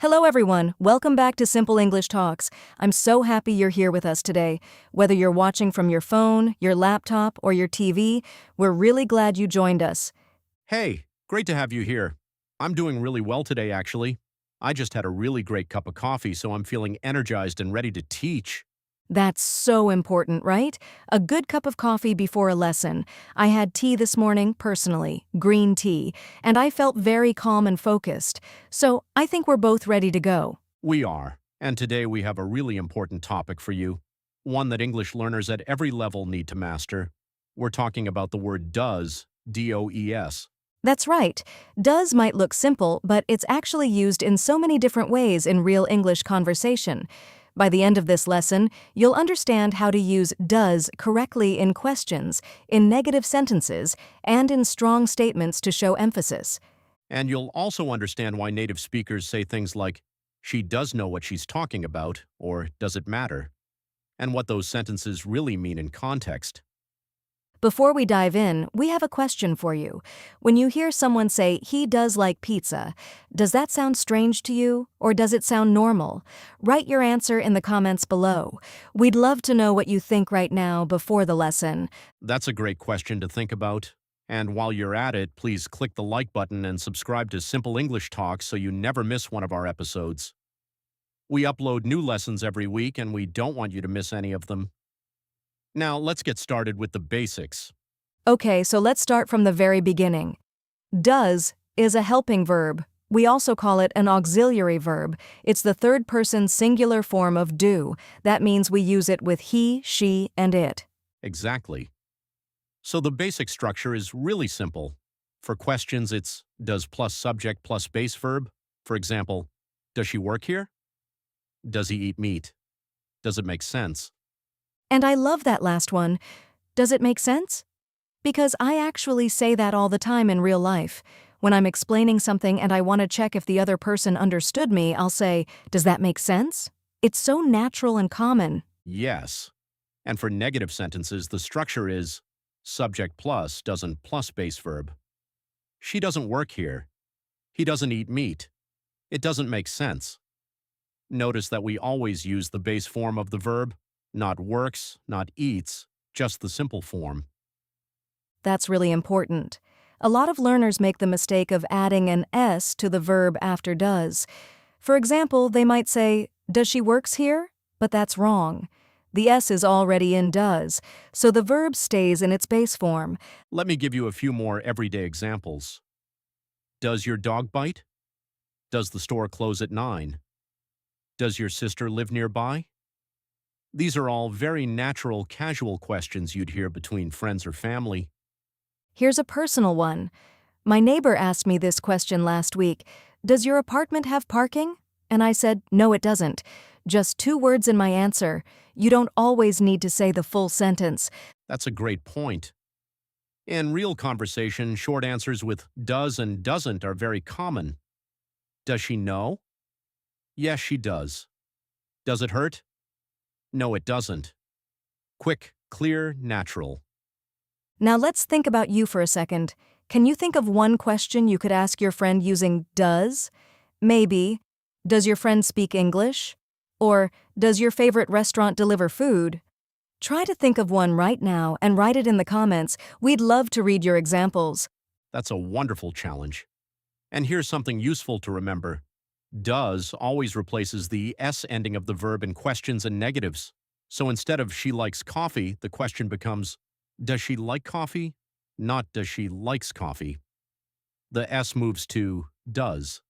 Hello, everyone. Welcome back to Simple English Talks. I'm so happy you're here with us today. Whether you're watching from your phone, your laptop, or your TV, we're really glad you joined us. Hey, great to have you here. I'm doing really well today, actually. I just had a really great cup of coffee, so I'm feeling energized and ready to teach. That's so important, right? A good cup of coffee before a lesson. I had tea this morning, personally, green tea, and I felt very calm and focused. So I think we're both ready to go. We are, and today we have a really important topic for you, one that English learners at every level need to master. We're talking about the word does, D-O-E-S. That's right. Does might look simple, but it's actually used in so many different ways in real English conversation. By the end of this lesson, you'll understand how to use does correctly in questions, in negative sentences, and in strong statements to show emphasis. And you'll also understand why native speakers say things like, she does know what she's talking about, or does it matter, and what those sentences really mean in context. Before we dive in, we have a question for you. When you hear someone say, he does like pizza, does that sound strange to you, or does it sound normal? Write your answer in the comments below. We'd love to know what you think right now before the lesson. That's a great question to think about. And while you're at it, please click the like button and subscribe to Simple English Talk so you never miss one of our episodes. We upload new lessons every week and we don't want you to miss any of them. Now, let's get started with the basics. Okay, so let's start from the very beginning. Does is a helping verb. We also call it an auxiliary verb. It's the third-person singular form of do. That means we use it with he, she, and it. Exactly. So the basic structure is really simple. For questions, it's does plus subject plus base verb. For example, does she work here? Does he eat meat? Does it make sense? And I love that last one. Does it make sense? Because I actually say that all the time in real life. When I'm explaining something and I want to check if the other person understood me, I'll say, does that make sense? It's so natural and common. Yes. And for negative sentences, the structure is subject plus doesn't plus base verb. She doesn't work here. He doesn't eat meat. It doesn't make sense. Notice that we always use the base form of the verb, not works, not eats, just the simple form. That's really important. A lot of learners make the mistake of adding an S to the verb after does. For example, they might say, does she works here? But that's wrong. The S is already in does, so the verb stays in its base form. Let me give you a few more everyday examples. Does your dog bite? Does the store close at 9? Does your sister live nearby? These are all very natural, casual questions you'd hear between friends or family. Here's a personal one. My neighbor asked me this question last week. Does your apartment have parking? And I said, no, it doesn't. Just 2 words in my answer. You don't always need to say the full sentence. That's a great point. In real conversation, short answers with does and doesn't are very common. Does she know? Yes, she does. Does it hurt? No, it doesn't. Quick, clear, natural. Now let's think about you for a second. Can you think of one question you could ask your friend using does? Maybe, does your friend speak English? Or, does your favorite restaurant deliver food? Try to think of one right now and write it in the comments. We'd love to read your examples. That's a wonderful challenge. And here's something useful to remember. Does always replaces the S ending of the verb in questions and negatives. So instead of she likes coffee, the question becomes, does she like coffee? Not does she likes coffee. The S moves to does.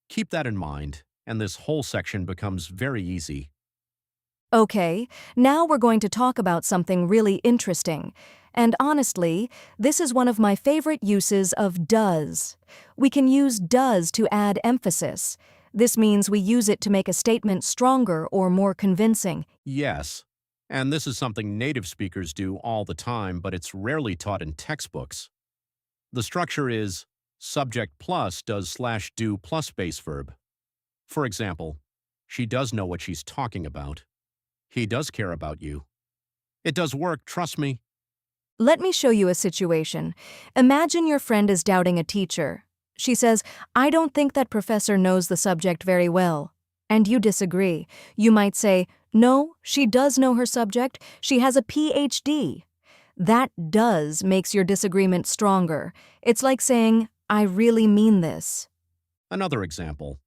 Keep that in mind, and this whole section becomes very easy. Okay, now we're going to talk about something really interesting. And honestly, this is one of my favorite uses of does. We can use does to add emphasis. This means we use it to make a statement stronger or more convincing. Yes, and this is something native speakers do all the time, but it's rarely taught in textbooks. The structure is subject plus does slash do plus base verb. For example, she does know what she's talking about. He does care about you. It does work, trust me. Let me show you a situation. Imagine your friend is doubting a teacher. She says, I don't think that professor knows the subject very well. And you disagree. You might say, no, she does know her subject. She has a PhD. That does makes your disagreement stronger. It's like saying, I really mean this. Another example.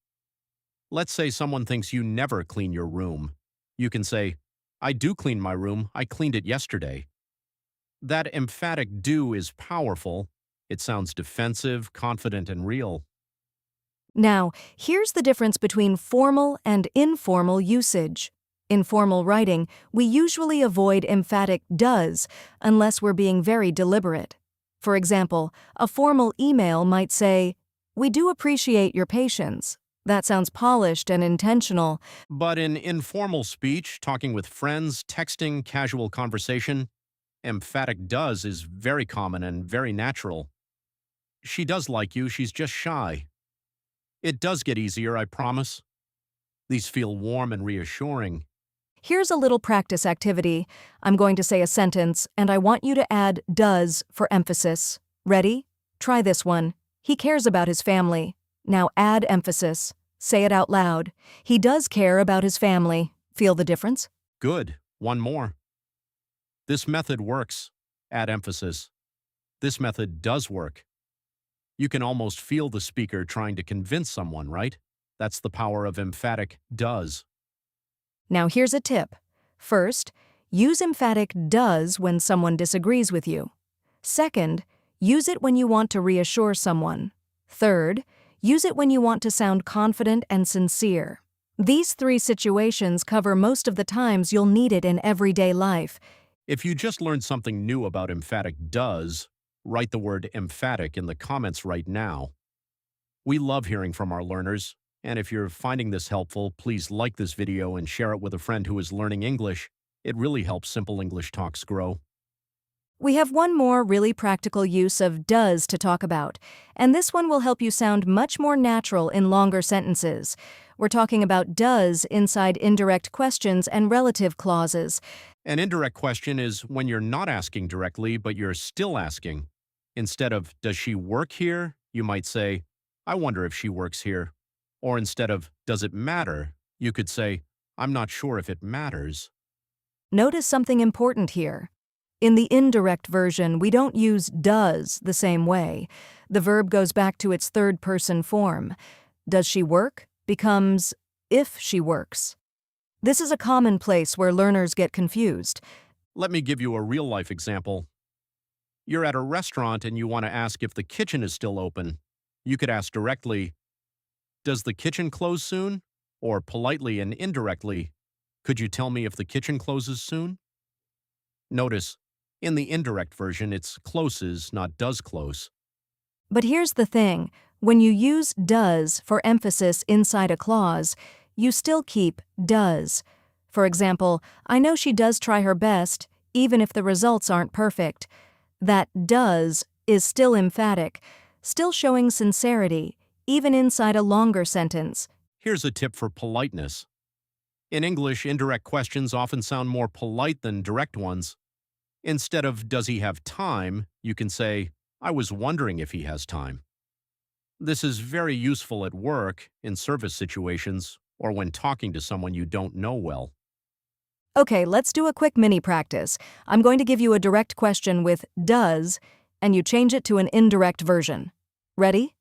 Let's say someone thinks you never clean your room. You can say, I do clean my room. I cleaned it yesterday. That emphatic do is powerful. It sounds defensive, confident, and real. Now, here's the difference between formal and informal usage. In formal writing, we usually avoid emphatic does unless we're being very deliberate. For example, a formal email might say, We do appreciate your patience. That sounds polished and intentional. But in informal speech, talking with friends, texting, casual conversation, emphatic does is very common and very natural. She does like you, she's just shy. It does get easier, I promise. These feel warm and reassuring. Here's a little practice activity. I'm going to say a sentence, and I want you to add does for emphasis. Ready? Try this one. He cares about his family. Now add emphasis. Say it out loud. He does care about his family. Feel the difference? Good. One more. This method works. Add emphasis. This method does work. You can almost feel the speaker trying to convince someone, right? That's the power of emphatic does. Now here's a tip. First, use emphatic does when someone disagrees with you. Second, use it when you want to reassure someone. Third, use it when you want to sound confident and sincere. These three situations cover most of the times you'll need it in everyday life. If you just learned something new about emphatic does, write the word emphatic in the comments right now. We love hearing from our learners, and if you're finding this helpful, please like this video and share it with a friend who is learning English. It really helps Simple English Talks grow. We have one more really practical use of does to talk about, and this one will help you sound much more natural in longer sentences. We're talking about does inside indirect questions and relative clauses. An indirect question is when you're not asking directly, but you're still asking. Instead of, does she work here? You might say, I wonder if she works here. Or instead of, does it matter? You could say, I'm not sure if it matters. Notice something important here. In the indirect version, we don't use does the same way. The verb goes back to its third-person form. Does she work becomes if she works. This is a common place where learners get confused. Let me give you a real-life example. You're at a restaurant and you want to ask if the kitchen is still open. You could ask directly, does the kitchen close soon? Or politely and indirectly, could you tell me if the kitchen closes soon? Notice, in the indirect version, it's closes, not does close. But here's the thing. When you use does for emphasis inside a clause, you still keep does. For example, I know she does try her best, even if the results aren't perfect. That does is still emphatic, still showing sincerity, even inside a longer sentence. Here's a tip for politeness. In English, indirect questions often sound more polite than direct ones. Instead of, does he have time, you can say, I was wondering if he has time. This is very useful at work, in service situations, or when talking to someone you don't know well. Okay, let's do a quick mini practice. I'm going to give you a direct question with does, and you change it to an indirect version. Ready?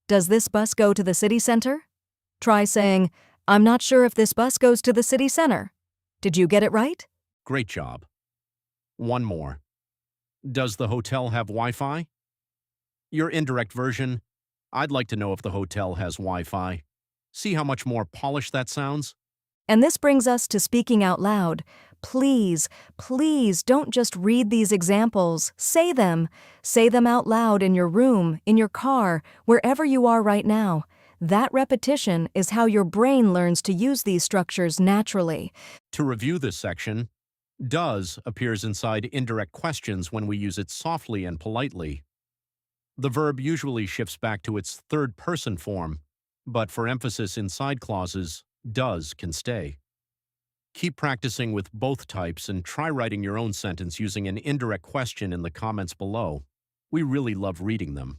Does this bus go to the city center? Try saying, I'm not sure if this bus goes to the city center. Did you get it right? Great job. One more. Does the hotel have Wi-Fi? Your indirect version, I'd like to know if the hotel has Wi-Fi. See how much more polished that sounds? And this brings us to speaking out loud. Please, please don't just read these examples. Say them. Say them out loud in your room, in your car, wherever you are right now. That repetition is how your brain learns to use these structures naturally. To review this section, does appears inside indirect questions when we use it softly and politely. The verb usually shifts back to its third-person form, but for emphasis inside clauses, does can stay. Keep practicing with both types and try writing your own sentence using an indirect question in the comments below. We really love reading them.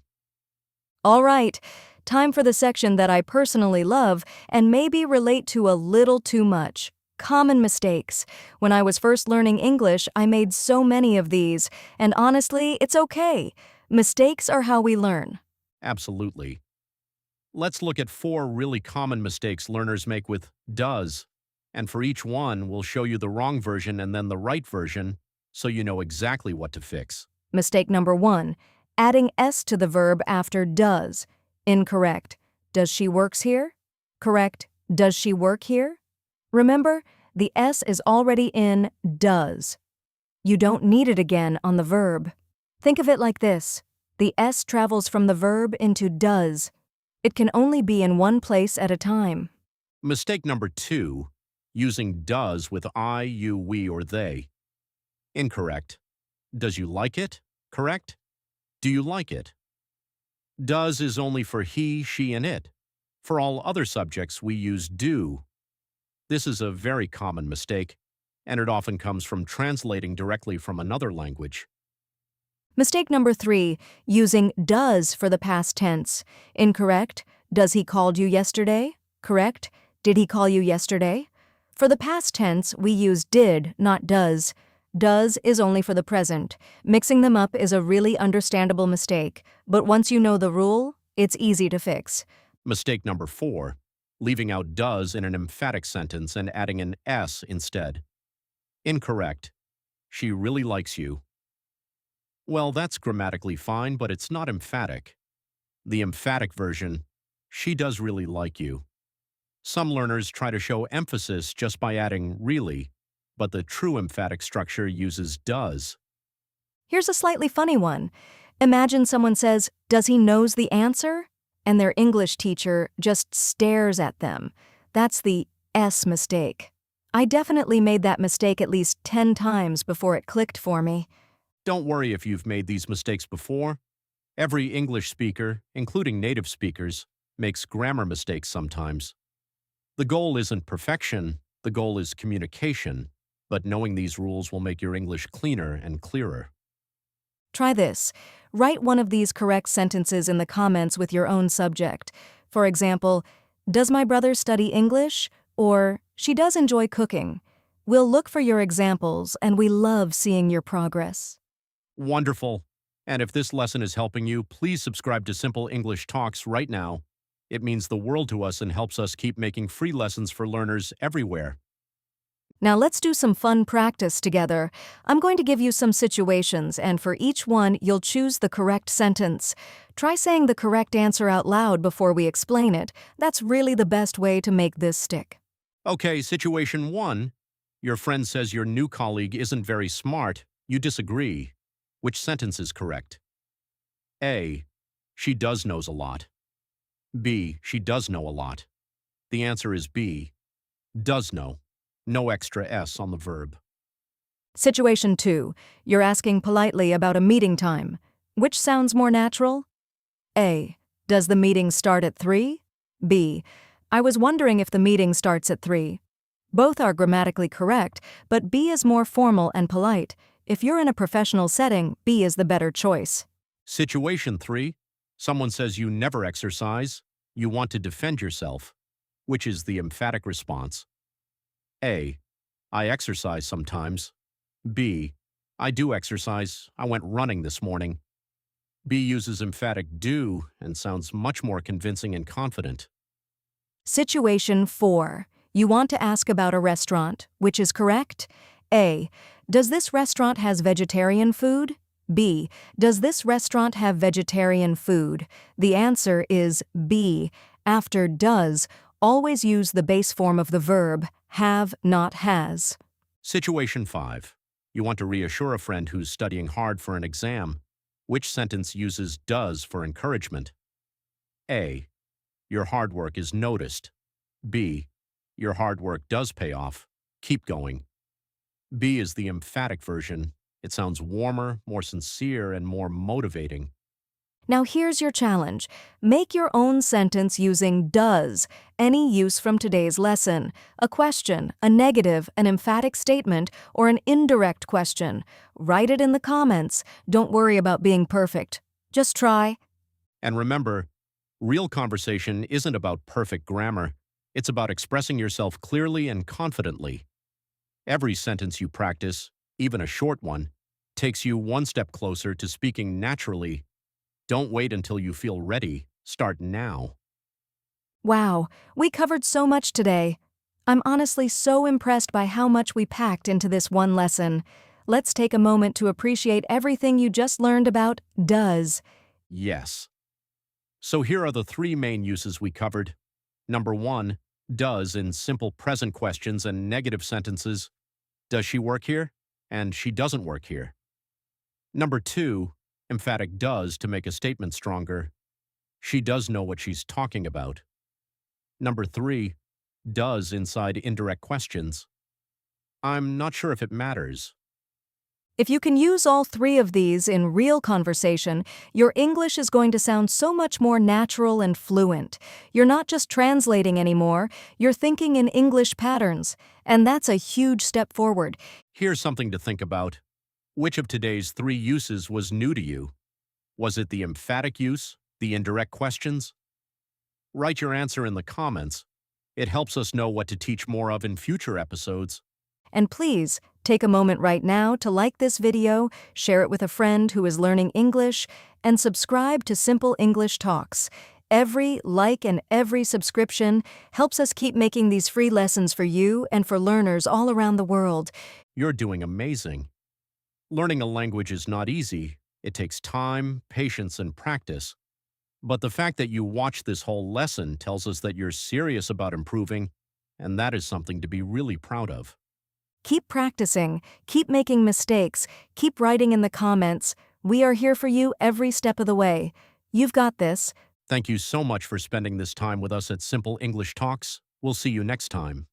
All right, time for the section that I personally love and maybe relate to a little too much. Common mistakes. When I was first learning English, I made so many of these, and honestly, it's okay. Mistakes are how we learn. Absolutely. Let's look at 4 really common mistakes learners make with does. And for each one, we'll show you the wrong version and then the right version so you know exactly what to fix. Mistake number 1, adding s to the verb after does. Incorrect. Does she works here? Correct. Does she work here? Remember, the s is already in does. You don't need it again on the verb. Think of it like this. The s travels from the verb into does. It can only be in one place at a time. Mistake number 2, using does with I, you, we, or they. Incorrect. Does you like it? Correct. Do you like it? Does is only for he, she, and it. For all other subjects, we use do. This is a very common mistake, and it often comes from translating directly from another language. Mistake number 3, using does for the past tense. Incorrect. Does he called you yesterday? Correct. Did he call you yesterday? For the past tense, we use did, not does. Does is only for the present. Mixing them up is a really understandable mistake, but once you know the rule, it's easy to fix. Mistake number 4, leaving out does in an emphatic sentence and adding an s instead. Incorrect. She really likes you. Well, that's grammatically fine, but it's not emphatic. The emphatic version, she does really like you. Some learners try to show emphasis just by adding really, but the true emphatic structure uses does. Here's a slightly funny one. Imagine someone says, "Does he knows the answer?" and their English teacher just stares at them. That's the S mistake. I definitely made that mistake at least 10 times before it clicked for me. Don't worry if you've made these mistakes before. Every English speaker, including native speakers, makes grammar mistakes sometimes. The goal isn't perfection, the goal is communication, but knowing these rules will make your English cleaner and clearer. Try this. Write one of these correct sentences in the comments with your own subject. For example, does my brother study English? Or, she does enjoy cooking. We'll look for your examples, and we love seeing your progress. Wonderful. And if this lesson is helping you, please subscribe to Simple English Talks right now. It means the world to us and helps us keep making free lessons for learners everywhere. Now let's do some fun practice together. I'm going to give you some situations, and for each one, you'll choose the correct sentence. Try saying the correct answer out loud before we explain it. That's really the best way to make this stick. Okay, situation 1. Your friend says your new colleague isn't very smart. You disagree. Which sentence is correct? A. She does knows a lot. B. She does know a lot. The answer is B. Does know. No extra S on the verb. Situation 2. You're asking politely about a meeting time. Which sounds more natural? A. Does the meeting start at 3? B. I was wondering if the meeting starts at 3. Both are grammatically correct, but B is more formal and polite. If you're in a professional setting, B is the better choice. Situation 3. Someone says you never exercise. You want to defend yourself. Which is the emphatic response? A. I exercise sometimes. B. I do exercise. I went running this morning. B uses emphatic do and sounds much more convincing and confident. Situation 4. You want to ask about a restaurant. Which is correct? A. Does this restaurant has vegetarian food? B. Does this restaurant have vegetarian food? The answer is B. After does, always use the base form of the verb, have, not has. Situation 5. You want to reassure a friend who's studying hard for an exam. Which sentence uses does for encouragement? A. Your hard work is noticed. B. Your hard work does pay off. Keep going. B is the emphatic version. It sounds warmer, more sincere, and more motivating. Now here's your challenge. Make your own sentence using does, any use from today's lesson, a question, a negative, an emphatic statement, or an indirect question. Write it in the comments. Don't worry about being perfect. Just try. And remember, real conversation isn't about perfect grammar. It's about expressing yourself clearly and confidently. Every sentence you practice, even a short one, takes you one step closer to speaking naturally. Don't wait until you feel ready. Start now. Wow, we covered so much today. I'm honestly so impressed by how much we packed into this one lesson. Let's take a moment to appreciate everything you just learned about does. Yes. So here are the three main uses we covered. Number one, does in simple present questions and negative sentences. Does she work here? And she doesn't work here. Number two, emphatic does to make a statement stronger. She does know what she's talking about. Number three, does inside indirect questions. I'm not sure if it matters. If you can use all three of these in real conversation, your English is going to sound so much more natural and fluent. You're not just translating anymore, you're thinking in English patterns, and that's a huge step forward. Here's something to think about. Which of today's three uses was new to you? Was it the emphatic use, the indirect questions? Write your answer in the comments. It helps us know what to teach more of in future episodes. And please, take a moment right now to like this video, share it with a friend who is learning English, and subscribe to Simple English Talks. Every like and every subscription helps us keep making these free lessons for you and for learners all around the world. You're doing amazing. Learning a language is not easy. It takes time, patience, and practice. But the fact that you watched this whole lesson tells us that you're serious about improving, and that is something to be really proud of. Keep practicing, keep making mistakes, keep writing in the comments. We are here for you every step of the way. You've got this. Thank you so much for spending this time with us at Simple English Talks. We'll see you next time.